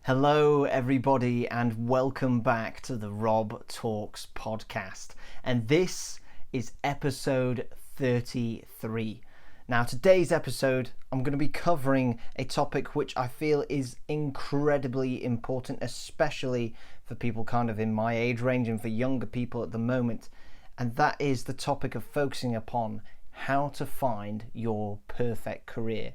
Hello, everybody, and welcome back to the Rob Talks podcast. And this is episode 33. Now, today's episode, I'm going to be covering a topic which I feel is incredibly important, especially for people kind of in my age range and for younger people at the moment. And that is the topic of focusing upon how to find your perfect career.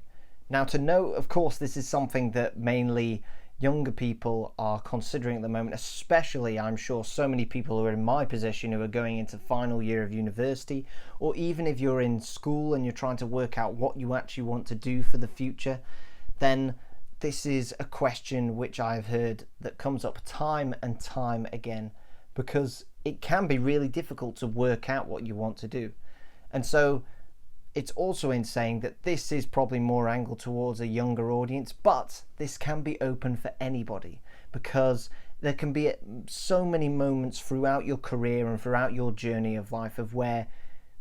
Now, to note, of course, this is something that mainly younger people are considering at the moment, especially I'm sure so many people who are in my position who are going into final year of university, or even if you're in school and you're trying to work out what you actually want to do for the future, then this is a question which I've heard that comes up time and time again, because it can be really difficult to work out what you want to do. And so it's also in saying that this is probably more angled towards a younger audience, but this can be open for anybody, because there can be so many moments throughout your career and throughout your journey of life of where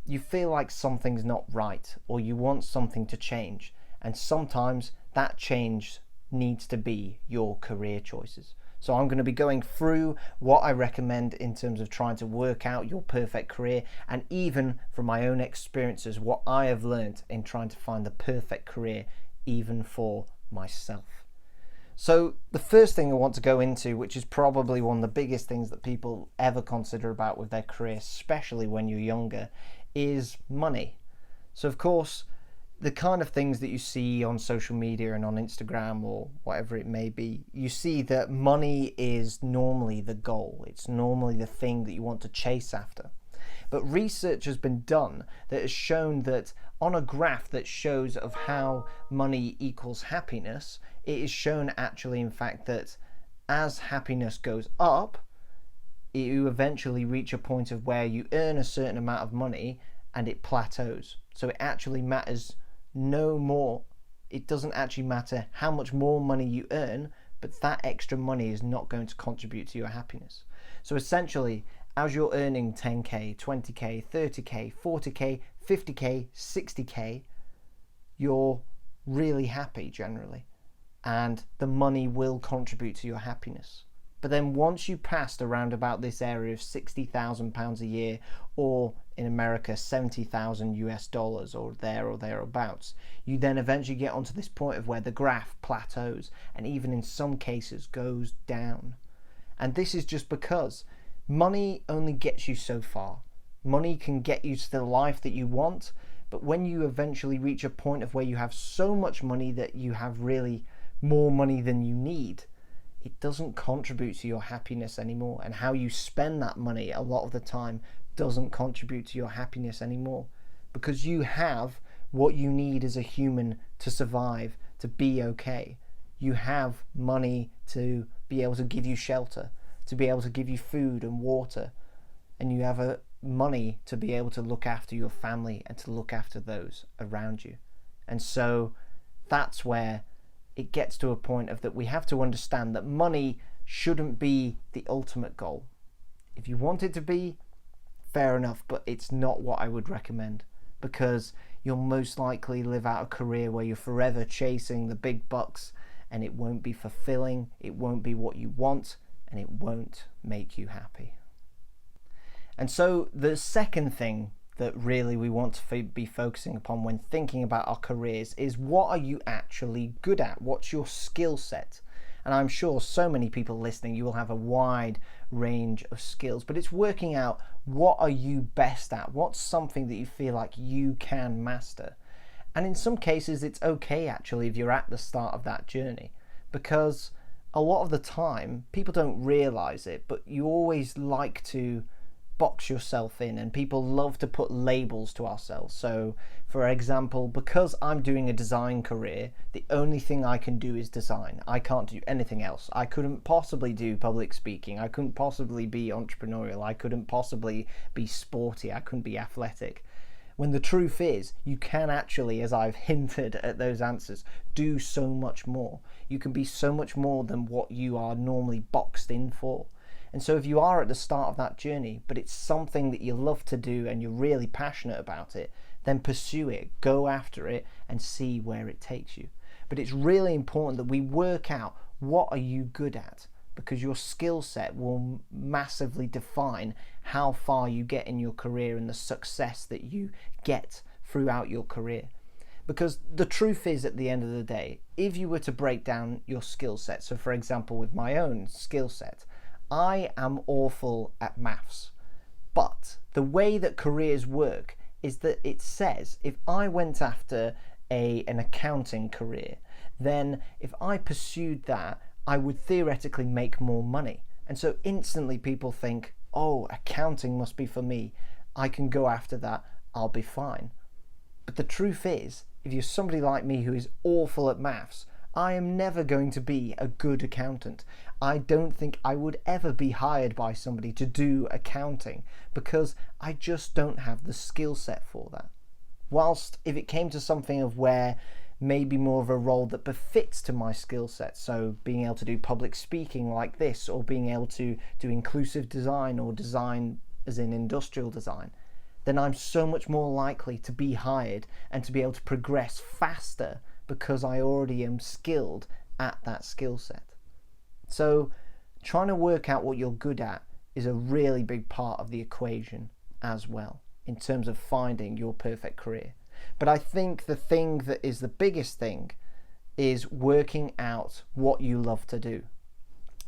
you feel like something's not right or you want something to change, and sometimes that change needs to be your career choices. So I'm going to be going through what I recommend in terms of trying to work out your perfect career, and even from my own experiences, what I have learned in trying to find the perfect career, even for myself. So the first thing I want to go into, which is probably one of the biggest things that people ever consider about with their career, especially when you're younger, is money. So of course, the kind of things that you see on social media and on Instagram or whatever it may be, you see that money is normally the goal. It's normally the thing that you want to chase after. But research has been done that has shown that on a graph that shows of how money equals happiness, it is shown actually in fact that as happiness goes up, you eventually reach a point of where you earn a certain amount of money and it plateaus. So it actually matters no more. It doesn't actually matter how much more money you earn, but that extra money is not going to contribute to your happiness. So essentially, as you're earning 10k, 20k, 30k, 40k, 50k, 60k, you're really happy generally, and the money will contribute to your happiness. But then once you passed around about this area of £60,000 a year, or in America $70,000 or thereabouts, you then eventually get onto this point of where the graph plateaus and even in some cases goes down. And this is just because money only gets you so far. Money can get you to the life that you want, but when you eventually reach a point of where you have so much money that you have really more money than you need, it doesn't contribute to your happiness anymore, and how you spend that money a lot of the time doesn't contribute to your happiness anymore, because you have what you need as a human to survive, to be okay. You have money to be able to give you shelter, to be able to give you food and water, and you have money to be able to look after your family and to look after those around you. And so that's where it gets to a point of that we have to understand that money shouldn't be the ultimate goal. If you want it to be, fair enough, but it's not what I would recommend, because you'll most likely live out a career where you're forever chasing the big bucks, and it won't be fulfilling, it won't be what you want, and it won't make you happy. And so the second thing that really we want to be focusing upon when thinking about our careers is, what are you actually good at? What's your skill set? And I'm sure so many people listening, you will have a wide range of skills, but it's working out, what are you best at? What's something that you feel like you can master? And in some cases it's okay actually if you're at the start of that journey, because a lot of the time people don't realize it, but you always like to box yourself in, and people love to put labels to ourselves. So for example, because I'm doing a design career, the only thing I can do is design. I can't do anything else. I couldn't possibly do public speaking. I couldn't possibly be entrepreneurial. I couldn't possibly be sporty. I couldn't be athletic. When the truth is, you can actually, as I've hinted at those answers, do so much more. You can be so much more than what you are normally boxed in for. And so if you are at the start of that journey, but it's something that you love to do and you're really passionate about it, then pursue it, go after it, and see where it takes you. But it's really important that we work out what are you good at? Because your skill set will massively define how far you get in your career and the success that you get throughout your career. Because the truth is, at the end of the day, if you were to break down your skill set, so for example with my own skill set, I am awful at maths. But the way that careers work is that it says if I went after an accounting career, then if I pursued that, I would theoretically make more money. And so instantly people think, oh, accounting must be for me. I can go after that. I'll be fine. But the truth is, if you're somebody like me who is awful at maths, I am never going to be a good accountant. I don't think I would ever be hired by somebody to do accounting because I just don't have the skill set for that. Whilst if it came to something of where maybe more of a role that befits to my skill set, so being able to do public speaking like this, or being able to do inclusive design or design as in industrial design, then I'm so much more likely to be hired and to be able to progress faster because I already am skilled at that skill set. So trying to work out what you're good at is a really big part of the equation as well in terms of finding your perfect career. But I think the thing that is the biggest thing is working out what you love to do.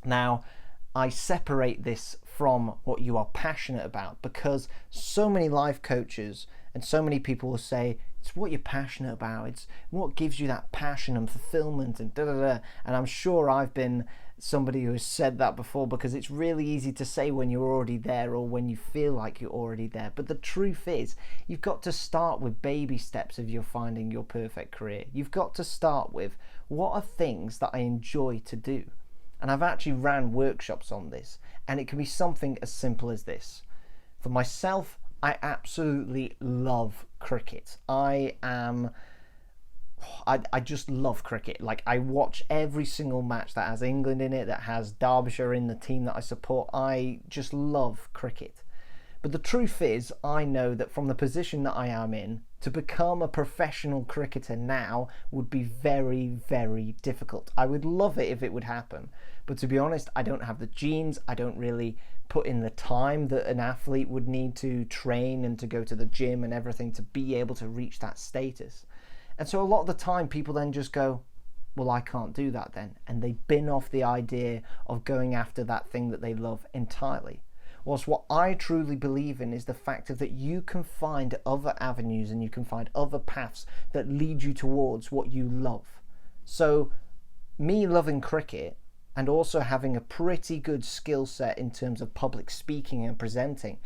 Now, I separate this from what you are passionate about because so many life coaches and so many people will say it's what you're passionate about, it's what gives you that passion and fulfillment and and I'm sure I've been somebody who has said that before because it's really easy to say when you're already there or when you feel like you're already there. But the truth is, you've got to start with baby steps if you're finding your perfect career. You've got to start with what are things that I enjoy to do. And I've actually ran workshops on this, and it can be something as simple as this. For myself, I absolutely love cricket. I just love cricket. Like, I watch every single match that has England in it, that has Derbyshire in the team that I support. I just love cricket. But the truth is, I know that from the position that I am in, to become a professional cricketer now would be very, very difficult. I would love it if it would happen. But to be honest, I don't have the genes. I don't really put in the time that an athlete would need to train and to go to the gym and everything to be able to reach that status. And so a lot of the time people then just go, well, I can't do that then. And they bin off the idea of going after that thing that they love entirely. Whilst what I truly believe in is the fact of that you can find other avenues and you can find other paths that lead you towards what you love. So me loving cricket and also having a pretty good skill set in terms of public speaking and presenting,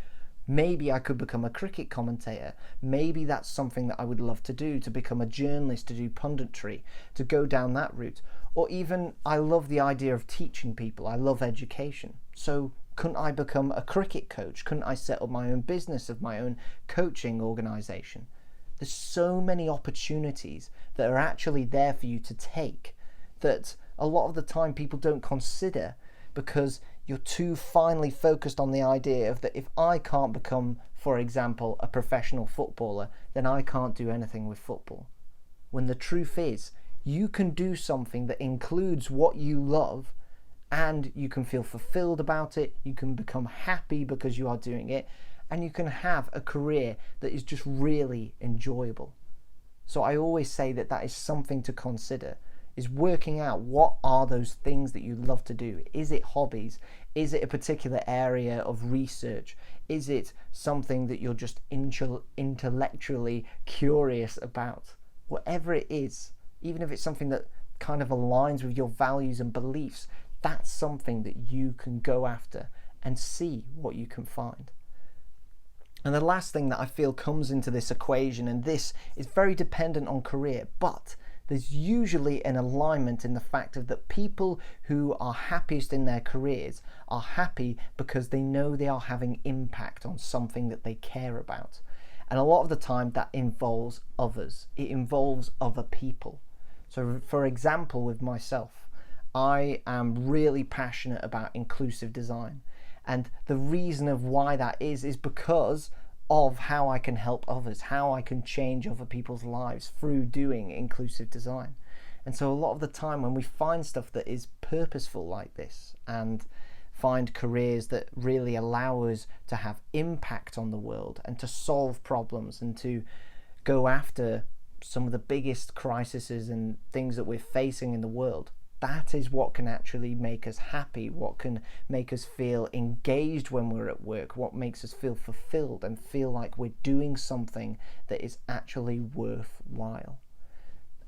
maybe I could become a cricket commentator. Maybe that's something that I would love to do, to become a journalist, to do punditry, to go down that route. Or even I love the idea of teaching people. I love education. So couldn't I become a cricket coach? Couldn't I set up my own business of my own coaching organisation? There's so many opportunities that are actually there for you to take that a lot of the time people don't consider because you're too finely focused on the idea of that if I can't become, for example, a professional footballer, then I can't do anything with football. When the truth is, you can do something that includes what you love and you can feel fulfilled about it, you can become happy because you are doing it, and you can have a career that is just really enjoyable. So I always say that that is something to consider, is working out what are those things that you love to do. Is it hobbies? Is it a particular area of research? Is it something that you're just intellectually curious about? Whatever it is, even if it's something that kind of aligns with your values and beliefs, that's something that you can go after and see what you can find. And the last thing that I feel comes into this equation, and this is very dependent on career, but there's usually an alignment in the fact of that people who are happiest in their careers are happy because they know they are having impact on something that they care about. And a lot of the time that involves others. It involves other people. So for example, with myself, I am really passionate about inclusive design. And the reason of why that is because of how I can help others, how I can change other people's lives through doing inclusive design. And so a lot of the time when we find stuff that is purposeful like this and find careers that really allow us to have impact on the world and to solve problems and to go after some of the biggest crises and things that we're facing in the world, that is what can actually make us happy, what can make us feel engaged when we're at work, what makes us feel fulfilled and feel like we're doing something that is actually worthwhile.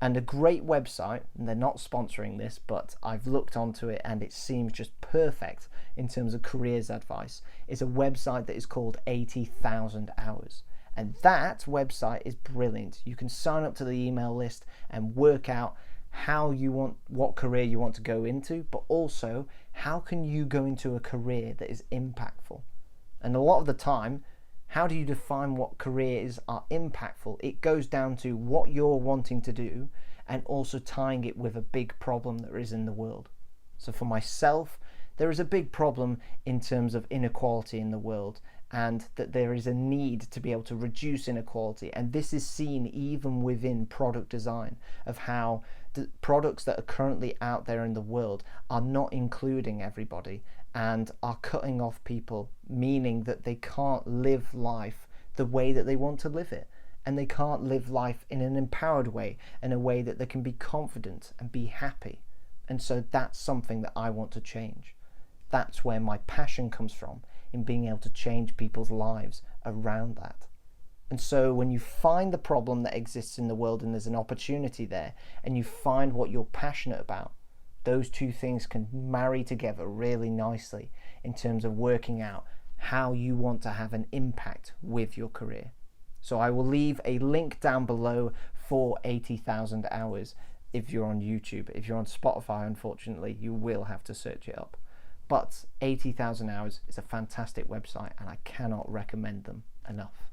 And a great website, and they're not sponsoring this, but I've looked onto it and it seems just perfect in terms of careers advice, is a website that is called 80,000 Hours. And that website is brilliant. You can sign up to the email list and work out what career you want to go into, but also how can you go into a career that is impactful. And a lot of the time, how do you define what careers are impactful? It goes down to what you're wanting to do and also tying it with a big problem that is in the world. So for myself, there is a big problem in terms of inequality in the world, and that there is a need to be able to reduce inequality. And this is seen even within product design, of how the products that are currently out there in the world are not including everybody and are cutting off people, meaning that they can't live life the way that they want to live it. And they can't live life in an empowered way, in a way that they can be confident and be happy. And so that's something that I want to change. That's where my passion comes from, in being able to change people's lives around that. And so when you find the problem that exists in the world and there's an opportunity there, and you find what you're passionate about, those two things can marry together really nicely in terms of working out how you want to have an impact with your career. So I will leave a link down below for 80,000 Hours if you're on YouTube. If you're on Spotify, unfortunately, you will have to search it up. But 80,000 Hours is a fantastic website and I cannot recommend them enough.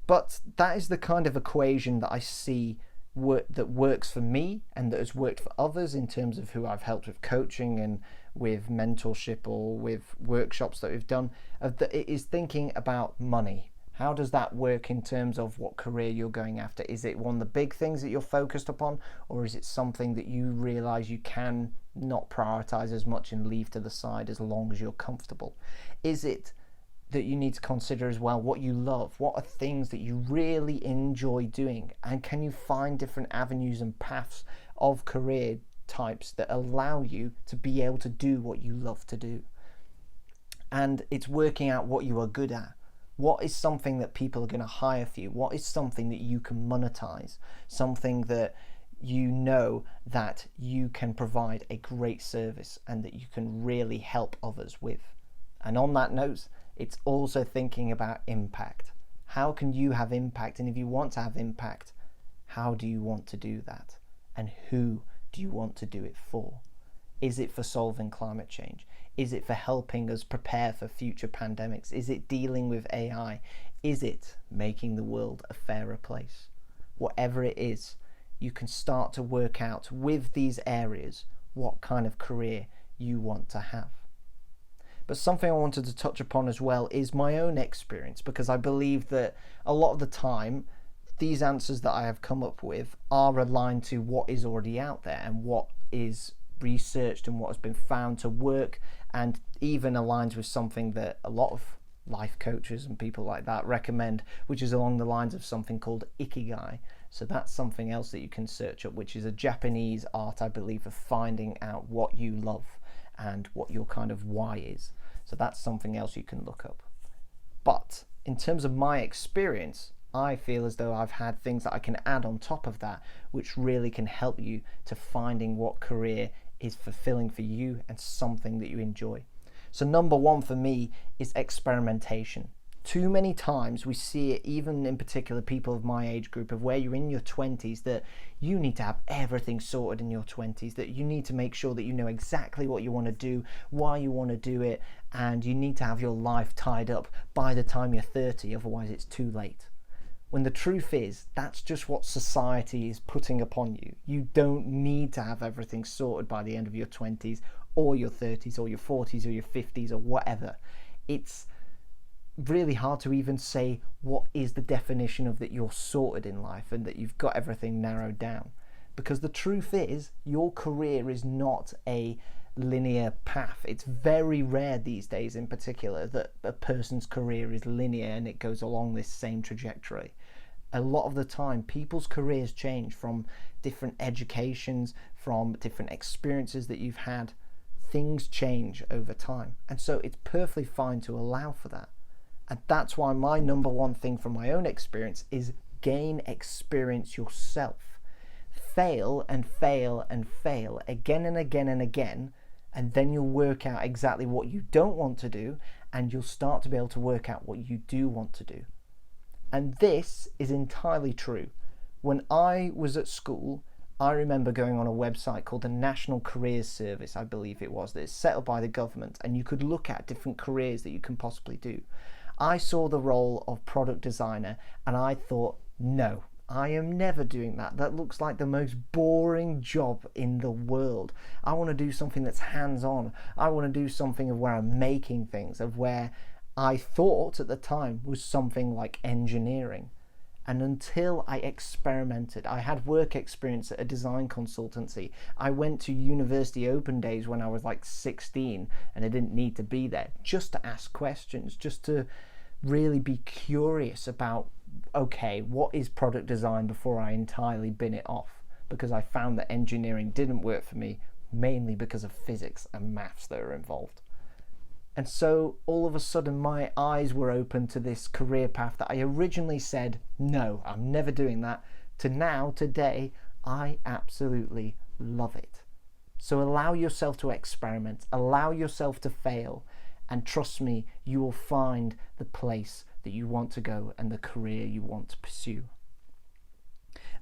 But that is the kind of equation that I see that works for me and that has worked for others in terms of who I've helped with coaching and with mentorship or with workshops that we've done. It is thinking about money. How does that work in terms of what career you're going after? Is it one of the big things that you're focused upon, or is it something that you realize you can not prioritize as much and leave to the side as long as you're comfortable? Is it that you need to consider as well what you love? What are things that you really enjoy doing? And can you find different avenues and paths of career types that allow you to be able to do what you love to do? And it's working out what you are good at. What is something that people are going to hire for you? What is something that you can monetize? Something that you know that you can provide a great service and that you can really help others with. And on that note, it's also thinking about impact. How can you have impact? And if you want to have impact, how do you want to do that? And who do you want to do it for? Is it for solving climate change? Is it for helping us prepare for future pandemics? Is it dealing with AI? Is it making the world a fairer place? Whatever it is, you can start to work out with these areas what kind of career you want to have. But something I wanted to touch upon as well is my own experience, because I believe that a lot of the time these answers that I have come up with are aligned to what is already out there and what is researched and what has been found to work, and even aligns with something that a lot of life coaches and people like that recommend, which is along the lines of something called ikigai. So that's something else that you can search up, which is a Japanese art, I believe, of finding out what you love and what your kind of why is. So that's something else you can look up. But in terms of my experience, I feel as though I've had things that I can add on top of that, which really can help you to finding what career is fulfilling for you and something that you enjoy. So number one for me is experimentation. Too many times we see it, even in particular people of my age group, of where you're in your 20s, that you need to have everything sorted in your 20s, that you need to make sure that you know exactly what you want to do, why you want to do it, and you need to have your life tied up by the time you're 30, otherwise it's too late. When the truth is, that's just what society is putting upon you. You don't need to have everything sorted by the end of your 20s or your 30s or your 40s or your 50s or whatever. It's really hard to even say what is the definition of that you're sorted in life and that you've got everything narrowed down. because the truth is your career is not a linear path. It's very rare these days in particular that a person's career is linear and it goes along this same trajectory. A lot of the time people's careers change from different educations, from different experiences that you've had. Things change over time, and so it's perfectly fine to allow for that. And that's why my number one thing from my own experience is gain experience yourself. Fail and fail and fail again and again and again, and then you'll work out exactly what you don't want to do, and you'll start to be able to work out what you do want to do. And this is entirely true. When I was at school, I remember going on a website called the National Careers Service, I believe it was, that is set up by the government, and you could look at different careers that you can possibly do. I saw the role of product designer and I thought, no, I am never doing that. That looks like the most boring job in the world. I want to do something that's hands-on. I want to do something of where I'm making things, of where I thought at the time was something like engineering. And until I experimented, I had work experience at a design consultancy. I went to university open days when I was like 16 and I didn't need to be there, just to ask questions, just to really be curious about, okay, what is product design, before I entirely bin it off, because I found that engineering didn't work for me, mainly because of physics and maths that are involved. And so all of a sudden my eyes were open to this career path that I originally said, no, I'm never doing that, to now, today, I absolutely love it. So allow yourself to experiment, allow yourself to fail, and trust me, you will find the place that you want to go and the career you want to pursue.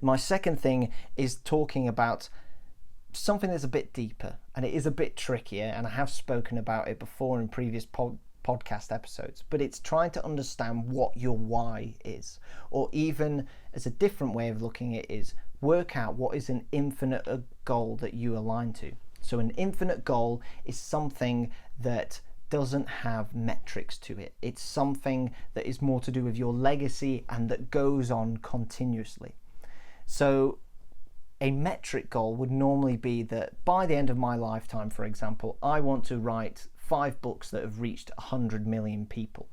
My second thing is talking about something that's a bit deeper, and it is a bit trickier, and I have spoken about it before in previous podcast episodes, but it's trying to understand what your why is, or even as a different way of looking at it is work out what is an infinite goal that you align to. So an infinite goal is something that doesn't have metrics to it. It's something that is more to do with your legacy and that goes on continuously. So a metric goal would normally be that by the end of my lifetime, for example, I want to write 5 books that have reached 100 million people.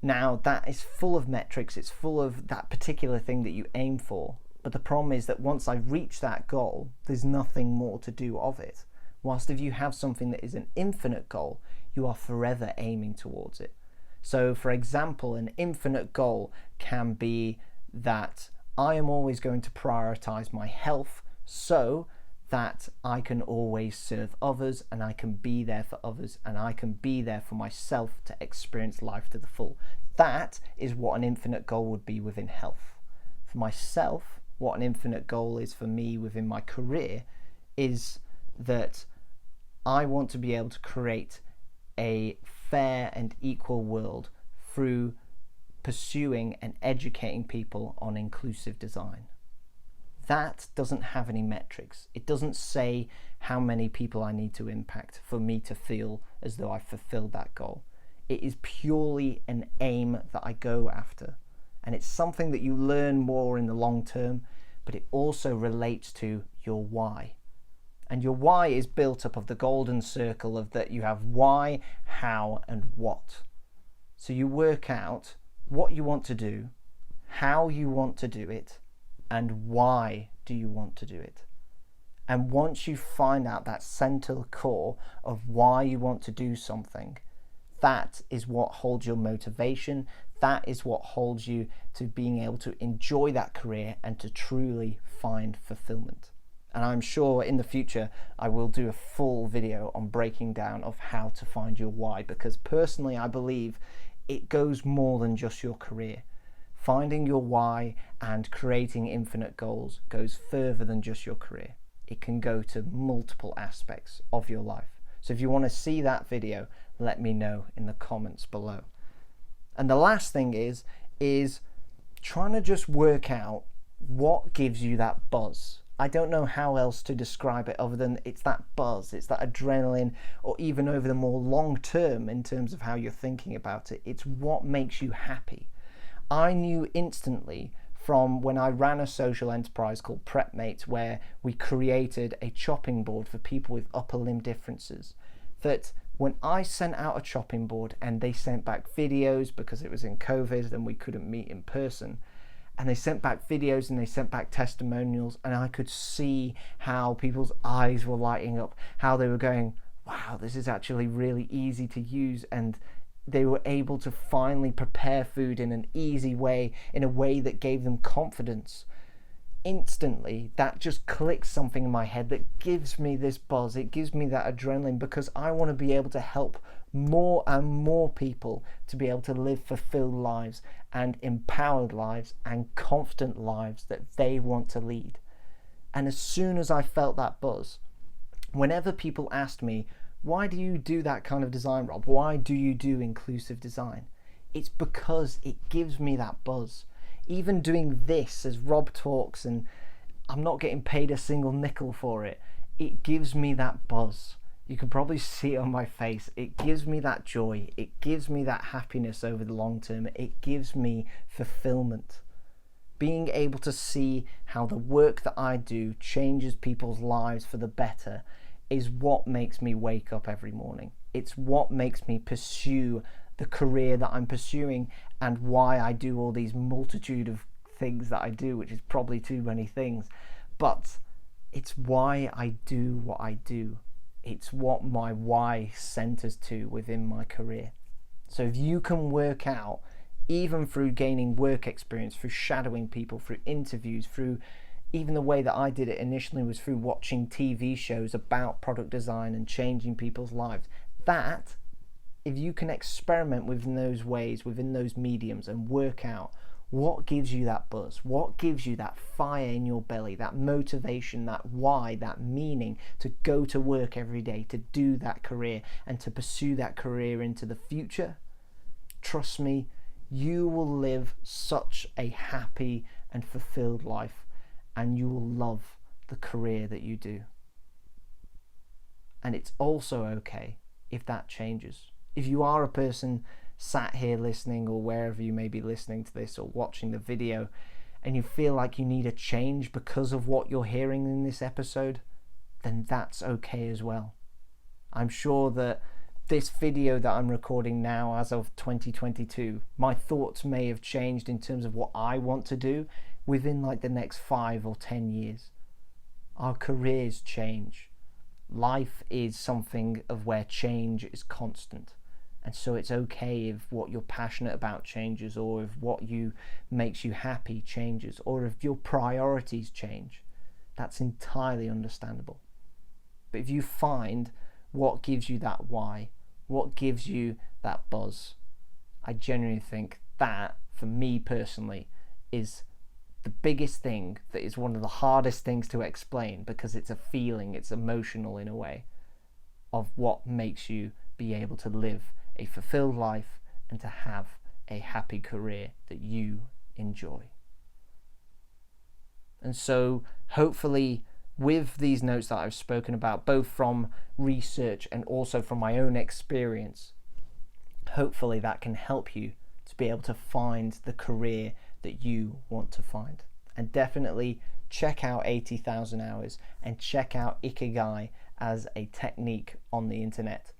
Now that is full of metrics, it's full of that particular thing that you aim for, but the problem is that once I reach that goal, there's nothing more to do of it. Whilst if you have something that is an infinite goal, you are forever aiming towards it. So for example, an infinite goal can be that I am always going to prioritize my health so that I can always serve others, and I can be there for others, and I can be there for myself to experience life to the full. That is what an infinite goal would be within health. For myself, what an infinite goal is for me within my career is that I want to be able to create a fair and equal world through pursuing and educating people on inclusive design. That doesn't have any metrics. It doesn't say how many people I need to impact for me to feel as though I fulfilled that goal. It is purely an aim that I go after. And it's something that you learn more in the long term, but it also relates to your why. And your why is built up of the golden circle of that you have why, how, and what. So you work out what you want to do, how you want to do it, and why do you want to do it. And once you find out that central core of why you want to do something, that is what holds your motivation, that is what holds you to being able to enjoy that career and to truly find fulfillment. And I'm sure in the future I will do a full video on breaking down of how to find your why, because personally I believe it goes more than just your career. Finding your why and creating infinite goals goes further than just your career. It can go to multiple aspects of your life. So if you want to see that video, let me know in the comments below. And the last thing is trying to just work out what gives you that buzz. I don't know how else to describe it other than it's that buzz, it's that adrenaline, or even over the more long term in terms of how you're thinking about it, it's what makes you happy. I knew instantly from when I ran a social enterprise called PrepMates, where we created a chopping board for people with upper limb differences. That when I sent out a chopping board and they sent back videos, because it was in COVID and we couldn't meet in person, and they sent back videos and they sent back testimonials, and I could see how people's eyes were lighting up, how they were going, wow, this is actually really easy to use, and they were able to finally prepare food in an easy way, in a way that gave them confidence. Instantly, that just clicks something in my head that gives me this buzz. It gives me that adrenaline, because I want to be able to help more and more people to be able to live fulfilled lives and empowered lives and confident lives that they want to lead. And as soon as I felt that buzz, whenever people asked me, why do you do that kind of design, Rob? Why do you do inclusive design? It's because it gives me that buzz. Even doing this as Rob Talks, and I'm not getting paid a single nickel for it, it gives me that buzz. You can probably see it on my face. It gives me that joy. It gives me that happiness over the long term. It gives me fulfillment. Being able to see how the work that I do changes people's lives for the better is what makes me wake up every morning. It's what makes me pursue the career that I'm pursuing, and why I do all these multitude of things that I do, which is probably too many things, but it's why I do what I do. It's what my why centers to within my career. So if you can work out, even through gaining work experience, through shadowing people, through interviews, through even the way that I did it initially was through watching TV shows about product design and changing people's lives, that if you can experiment within those ways, within those mediums, and work out what gives you that buzz, what gives you that fire in your belly, that motivation, that why, that meaning to go to work every day, to do that career and to pursue that career into the future, trust me, you will live such a happy and fulfilled life, and you will love the career that you do. And it's also okay if that changes. If you are a person sat here listening, or wherever you may be listening to this or watching the video, and you feel like you need a change because of what you're hearing in this episode, then that's okay as well. I'm sure that this video that I'm recording now as of 2022, my thoughts may have changed in terms of what I want to do within like the next 5 or 10 years. Our careers change. Life is something of where change is constant. And so it's okay if what you're passionate about changes, or if what makes you happy changes, or if your priorities change. That's entirely understandable. But if you find what gives you that why, what gives you that buzz, I genuinely think that, for me personally, is the biggest thing, that is one of the hardest things to explain, because it's a feeling, it's emotional in a way, of what makes you be able to live a fulfilled life and to have a happy career that you enjoy. And so hopefully with these notes that I've spoken about, both from research and also from my own experience, hopefully that can help you to be able to find the career that you want to find. And definitely check out 80,000 hours and check out Ikigai as a technique on the internet.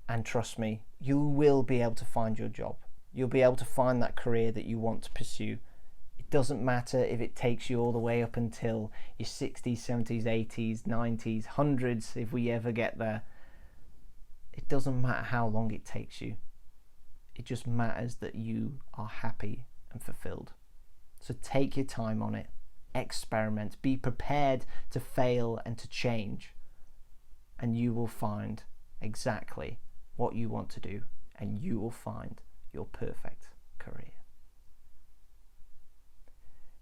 And trust me, you will be able to find your job. You'll be able to find that career that you want to pursue. It doesn't matter if it takes you all the way up until your 60s, 70s, 80s, 90s, 100s, if we ever get there. It doesn't matter how long it takes you. It just matters that you are happy and fulfilled. So take your time on it. Experiment. Be prepared to fail and to change. And you will find exactly what you want to do, and you will find your perfect career.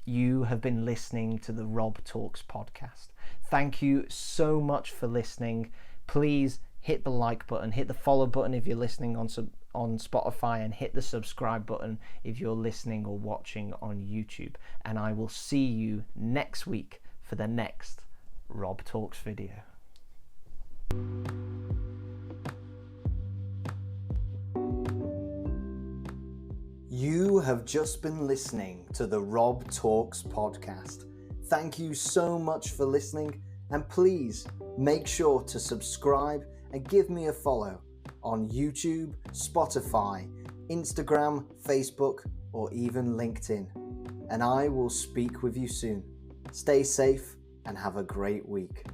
You have been listening to the Rob Talks podcast. Thank you so much for listening. Please hit the like button, hit the follow button if you're listening on Spotify, and hit the subscribe button if you're listening or watching on YouTube. And I will see you next week for the next Rob Talks video. You have just been listening to the Rob Talks podcast. Thank you so much for listening, and please make sure to subscribe and give me a follow on YouTube, Spotify, Instagram, Facebook, or even LinkedIn. And I will speak with you soon. Stay safe and have a great week.